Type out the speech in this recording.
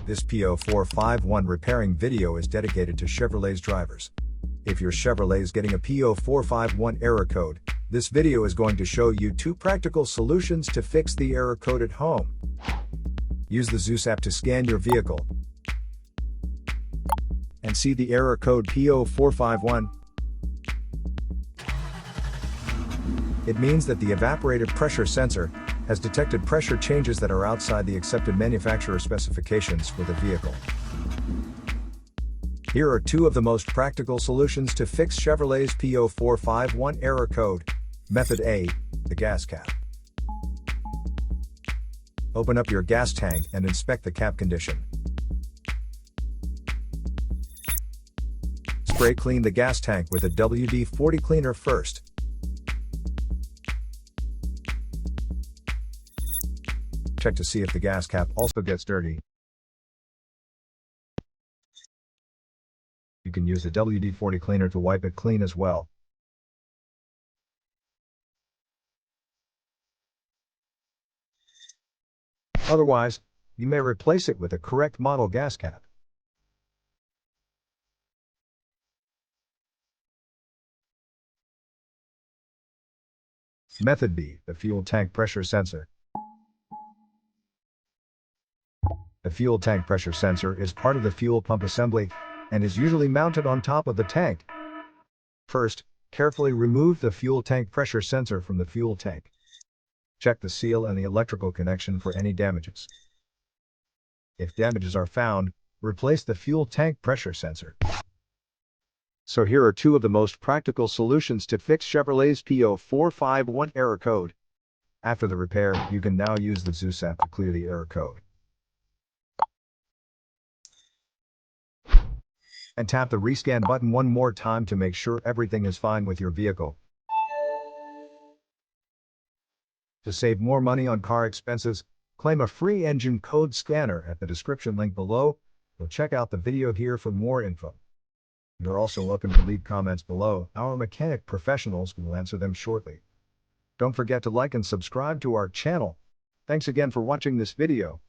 This P0451 repairing video is dedicated to Chevrolet's drivers. If your Chevrolet is getting a P0451 error code, this video is going to show you 2 practical solutions to fix the error code at home. Use the Zeus app to scan your vehicle and see the error code P0451. It means that the evaporative pressure sensor has detected pressure changes that are outside the accepted manufacturer specifications for the vehicle. Here are 2 of the most practical solutions to fix Chevrolet's P0451 error code. Method A, the gas cap. Open up your gas tank and inspect the cap condition. Spray clean the gas tank with a WD-40 cleaner first. Check to see if the gas cap also gets dirty. You can use the WD-40 cleaner to wipe it clean as well. Otherwise, you may replace it with a correct model gas cap. Method B, the fuel tank pressure sensor. The fuel tank pressure sensor is part of the fuel pump assembly and is usually mounted on top of the tank. First, carefully remove the fuel tank pressure sensor from the fuel tank. Check the seal and the electrical connection for any damages. If damages are found, replace the fuel tank pressure sensor. So here are 2 of the most practical solutions to fix Chevrolet's P0451 error code. After the repair, you can now use the Zeus app to clear the error code. And tap the rescan button one more time to make sure everything is fine with your vehicle. To save more money on car expenses, claim a free engine code scanner at the description link below, or check out the video here for more info. You're also welcome to leave comments below. Our mechanic professionals will answer them shortly. Don't forget to like and subscribe to our channel. Thanks again for watching this video.